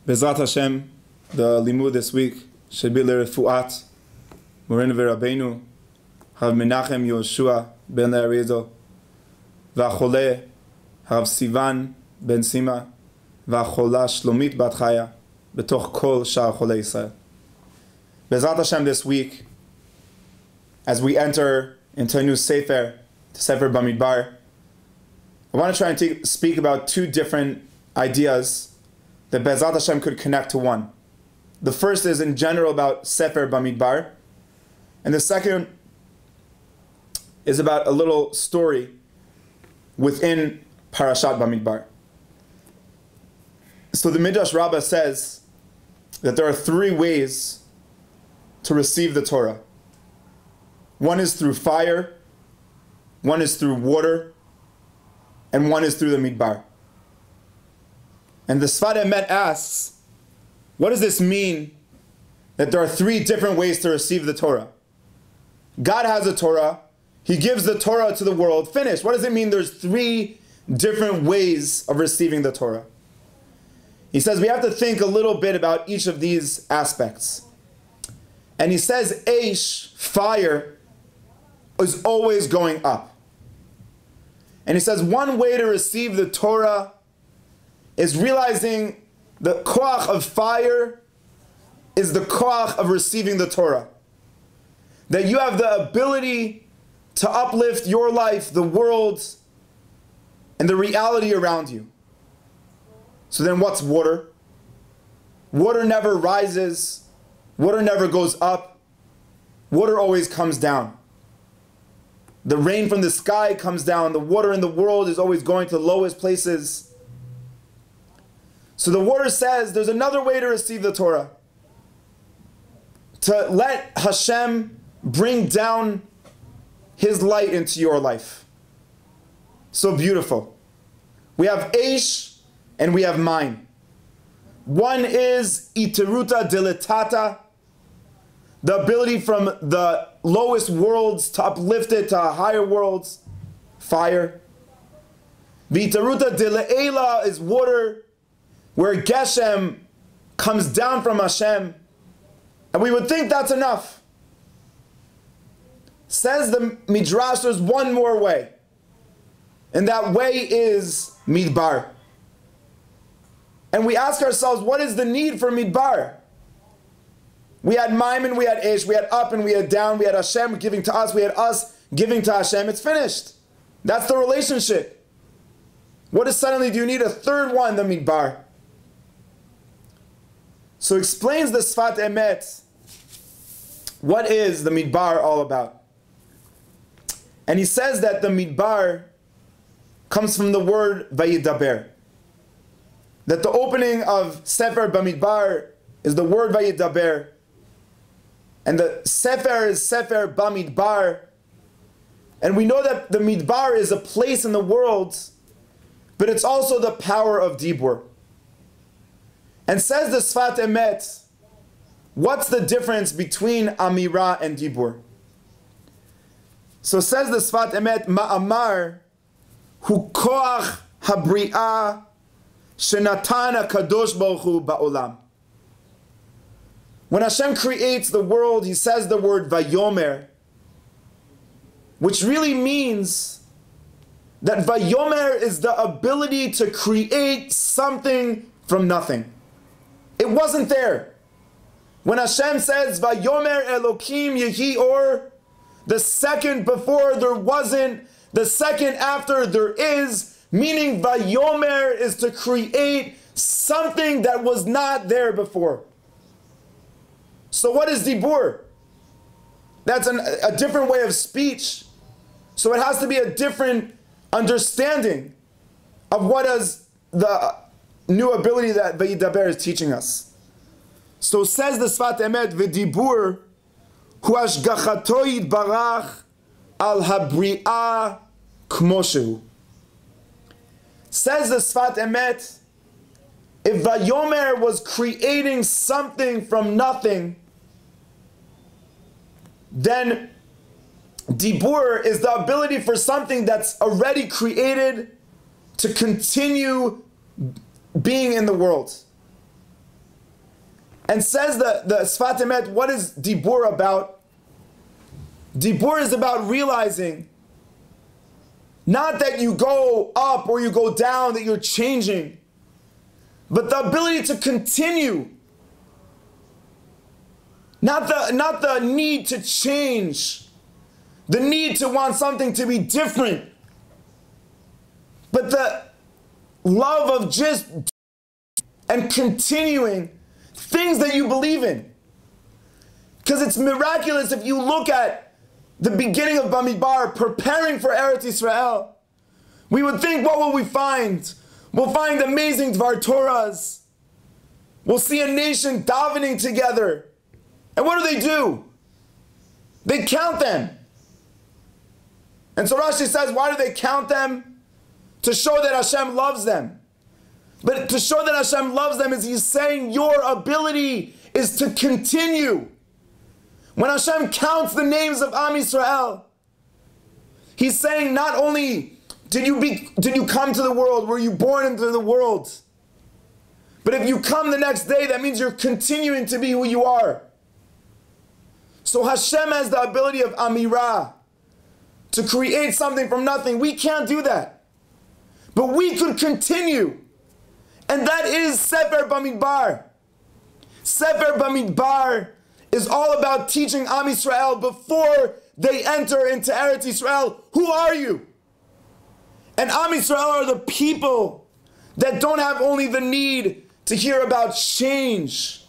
Bezrat Hashem, the limud this week should be l'refuat Morin v'Rabbeinu Rav Menachem Yoshua ben Yair v'achole Rav Sivan ben Sima v'achola Shlomit bat Chaya betoch kol shar chole Yisrael. Bezrat Hashem this week, as we enter into a new Sefer, Sefat Bamidbar, I want to try and speak about two different ideas that Bezrat Hashem could connect to one. The first is in general about Sefer Bamidbar, and the second is about a little story within Parashat Bamidbar. So the Midrash Rabbah says that there are three ways to receive the Torah. One is through fire, one is through water, and one is through the Midbar. And the Sefat Emet asks, what does this mean that there are three different ways to receive the Torah? God has a Torah, He gives the Torah to the world, finished. What does it mean there's three different ways of receiving the Torah? He says we have to think a little bit about each of these aspects. And he says, Eish, fire, is always going up. And he says one way to receive the Torah is realizing the koach of fire is the koach of receiving the Torah. That you have the ability to uplift your life, the world, and the reality around you. So then what's water? Water never rises. Water never goes up. Water always comes down. The rain from the sky comes down. The water in the world is always going to the lowest places. So the water says there's another way to receive the Torah. To let Hashem bring down His light into your life. So beautiful. We have Eish and we have Mine. One is Iteruta dilatata, the ability from the lowest worlds to uplift it to higher worlds, fire. V'Iteruta dile'ela is water, where Geshem comes down from Hashem. And we would think that's enough. Says the Midrash, there's one more way. And that way is Midbar. And we ask ourselves, what is the need for Midbar? We had Maim and we had Ish, we had up and we had down, we had Hashem giving to us, we had us giving to Hashem. It's finished. That's the relationship. What is suddenly, do you need a third one, the Midbar? So explains the Sefat Emet, what is the Midbar all about? And he says that the Midbar comes from the word Vayidaber. That the opening of Sefer Bamidbar is the word Vayidaber. And the Sefer is Sefer Bamidbar. And we know that the Midbar is a place in the world, but it's also the power of Deborah. And says the Sefat Emet, what's the difference between Amira and Dibur? So says the Sefat Emet, Ma'amar hu koach habri'ah shenatan HaKadosh Baruch Hu ba'olam. When Hashem creates the world, He says the word Vayomer, which really means that Vayomer is the ability to create something from nothing. It wasn't there. When Hashem says, Vayomer Elokim Yehi Or, the second before there wasn't, the second after there is, meaning Vayomer is to create something that was not there before. So what is Dibur? That's a different way of speech. So it has to be a different understanding of what is the new ability that Vayidaber is teaching us. So says the Sefat Emet, V'dibur hu hashgachato yitbarach al habri'ah kmo shehu. Says the Sefat Emet, if Vayomer was creating something from nothing, then Dibur is the ability for something that's already created to continue being in the world. And says the Sefat Emet, what is Dibur about? Dibur is about realizing not that you go up or you go down, that you're changing, but the ability to continue. Not the need to change, the need to want something to be different, but the love of just and continuing things that you believe in. Because it's miraculous if you look at the beginning of Bamidbar, preparing for Eretz Yisrael. We would think, what will we find? We'll find amazing Dvar Torahs. We'll see a nation davening together. And what do? They count them. And so Rashi says, why do they count them? To show that Hashem loves them. But to show that Hashem loves them is He's saying your ability is to continue. When Hashem counts the names of Am Yisrael, He's saying not only did you come to the world, were you born into the world, but if you come the next day, that means you're continuing to be who you are. So Hashem has the ability of Amirah, to create something from nothing. We can't do that. But we could continue. And that is Sefer Bamidbar. Sefer Bamidbar is all about teaching Am Yisrael before they enter into Eretz Yisrael. Who are you? And Am Yisrael are the people that don't have only the need to hear about change,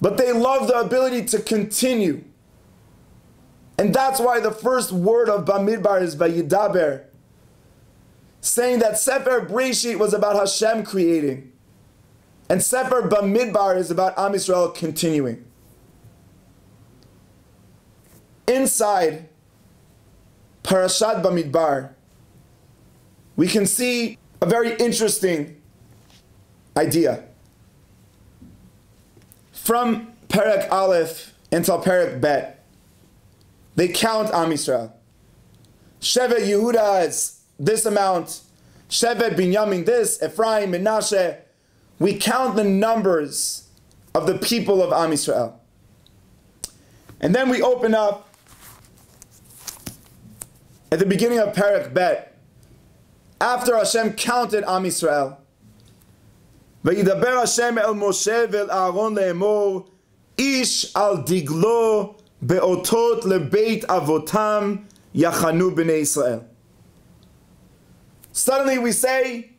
but they love the ability to continue. And that's why the first word of Bamidbar is Vayidaber, saying that Sefer Breshit was about Hashem creating, and Sefer Bamidbar is about Am Yisrael continuing. Inside Parashat Bamidbar, we can see a very interesting idea. From Perek Aleph until Perek Bet, they count Am Yisrael. Shevet Yehuda is this amount, Shevet Binyamin this, Ephraim, Menashe. We count the numbers of the people of Am Yisrael. And then we open up at the beginning of Perek Bet, after Hashem counted Am Yisrael. Vayidaber Hashem el Moshe vel Aaron le'emor, ish al diglo be'otot lebeit avotam yachanu b'nei Yisrael. Suddenly we say,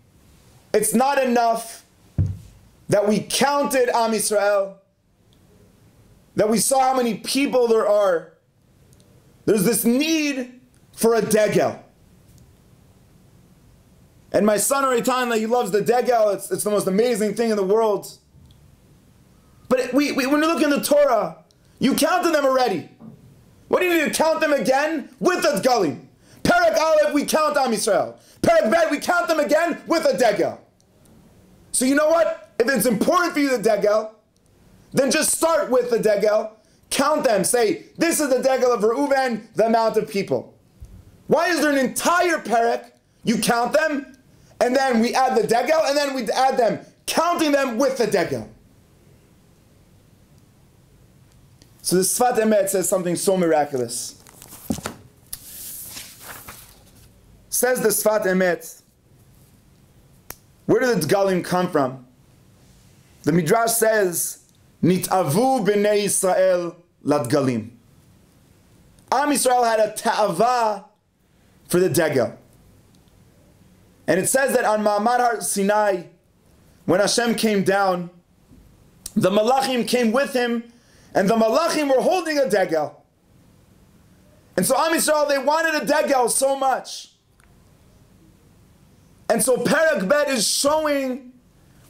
it's not enough that we counted Am Yisrael, that we saw how many people there are. There's this need for a degel. And my son Aritana, he loves the degel. It's the most amazing thing in the world. But when you look in the Torah, you counted them already. What do you need to count them again? With a dgalim. Perek Aleph, we count Am Yisrael. Perek Bet, we count them again with a degel. So you know what? If it's important for you, the degel, then just start with the degel. Count them. Say, this is the degel of Reuven, the amount of people. Why is there an entire perek? You count them, and then we add the degel, and then we add them, counting them with the degel. So the Sefat Emet says something so miraculous. Says the Sefat Emet, where did the Dgalim come from? The Midrash says, Nit'avu b'nei Yisrael ladgalim. Am Yisrael had a ta'ava for the Dagger. And it says that on Ma'amad Har Sinai, when Hashem came down, the Malachim came with him, and the Malachim were holding a Dagger. And so Am Yisrael, they wanted a Dagger so much. And so Perek Bet is showing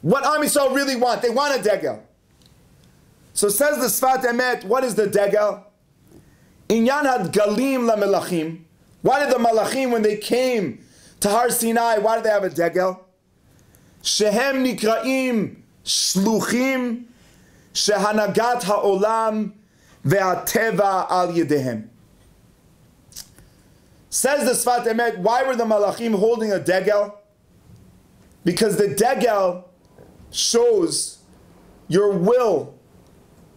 what Am Yisrael really want. They want a Dagger. So says the Sefat Emet, what is the Dagger? Inyan had galim la melachim. Why did the Malachim, when they came to Har Sinai, why did they have a Dagger? Shehem nikraim shluchim shehanagat ha'olam ve'ateva al yedehem. Says the Sefat Emet, why were the Malachim holding a Dagger? Because the Dagger shows your will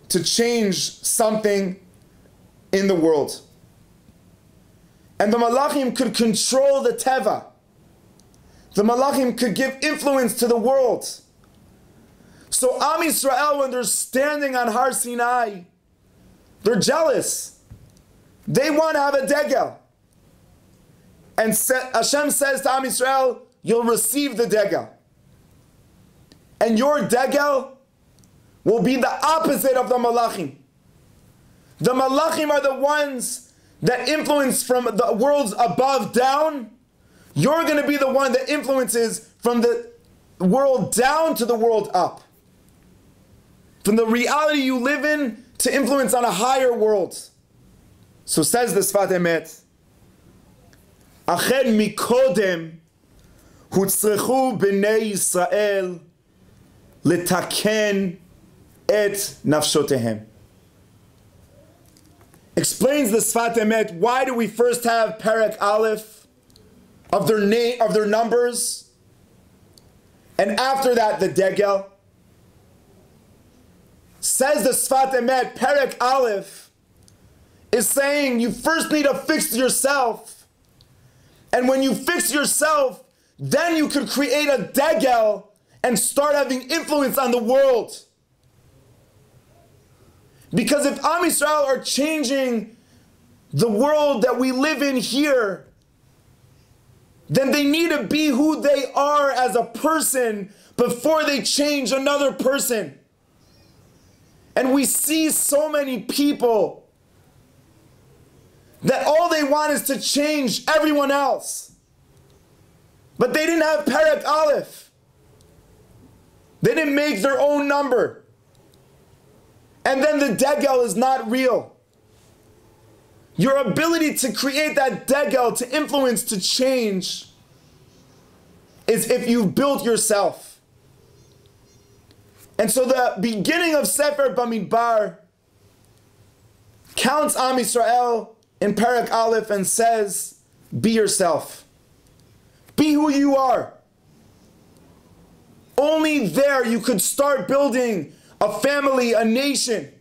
to change something in the world. And the Malachim could control the Teva. The Malachim could give influence to the world. So Am Yisrael, when they're standing on Har Sinai, they're jealous. They want to have a Dagger. And Hashem says to Am Yisrael, you'll receive the Dagger. And your Dagger will be the opposite of the Malachim. The Malachim are the ones that influence from the worlds above down. You're going to be the one that influences from the world down to the world up. From the reality you live in to influence on a higher world. So says the Sefat Emet, Acher mikodem hutzrechu b'nei Yisrael letaken et nafshotehem. Explains the Sefat Emet, why do we first have Perek Aleph of their name, of their numbers, and after that the Dagger? Says the Sefat Emet, Perek Aleph is saying you first need to fix yourself, and when you fix yourself, then you could create a Dagger and start having influence on the world. Because if Am Yisrael are changing the world that we live in here, then they need to be who they are as a person before they change another person. And we see so many people that all they want is to change everyone else. But they didn't have Perek Aleph. They didn't make their own number. And then the Dagger is not real. Your ability to create that Dagger, to influence, to change, is if you've built yourself. And so the beginning of Sefat Bamidbar counts Am Yisrael in Perek Aleph and says, be yourself. Be who you are. Only there you could start building a family, a nation.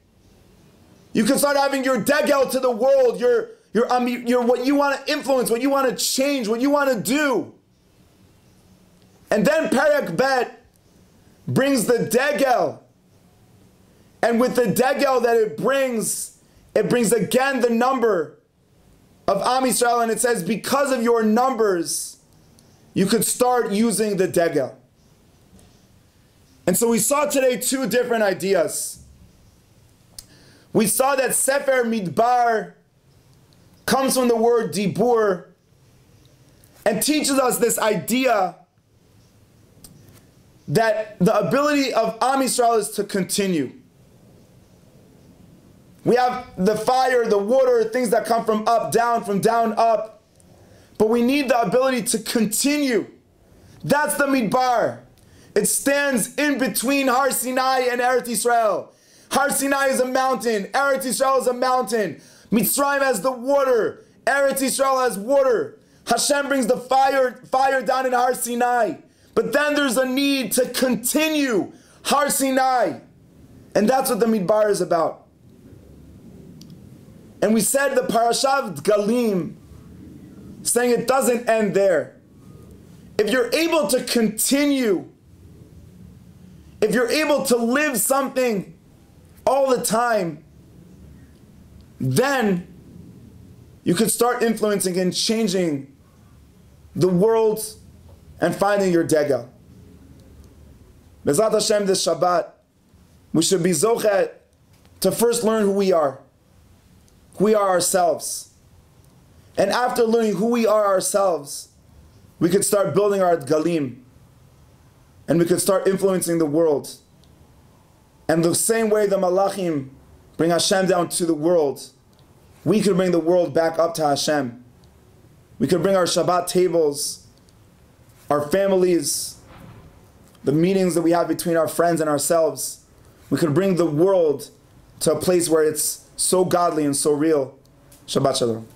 You can start having your Dagger to the world, your what you want to influence, what you want to change, what you want to do. And then Perek Bet brings the Dagger. And with the Dagger that it brings again the number of Am Yisrael, and it says because of your numbers, you could start using the Dagger. And so we saw today two different ideas. We saw that Sefer Midbar comes from the word Dibur and teaches us this idea that the ability of Am Yisrael is to continue. We have the fire, the water, things that come from up, down, from down, up. But we need the ability to continue. That's the Midbar. It stands in between Har Sinai and Eretz Yisrael. Har Sinai is a mountain. Eretz Yisrael is a mountain. Mitzrayim has the water. Eretz Yisrael has water. Hashem brings the fire down in Har Sinai. But then there's a need to continue Har Sinai. And that's what the Midbar is about. And we said the Parashat Galim saying it doesn't end there. If you're able to continue, if you're able to live something all the time, then you could start influencing and changing the world and finding your Dagger. B'ezrat Hashem, this Shabbat, we should be zochet to first learn who we are ourselves. And after learning who we are ourselves, we could start building our galim, and we could start influencing the world. And the same way the Malachim bring Hashem down to the world, we could bring the world back up to Hashem. We could bring our Shabbat tables, our families, the meetings that we have between our friends and ourselves. We could bring the world to a place where it's so godly and so real. Shabbat Shalom.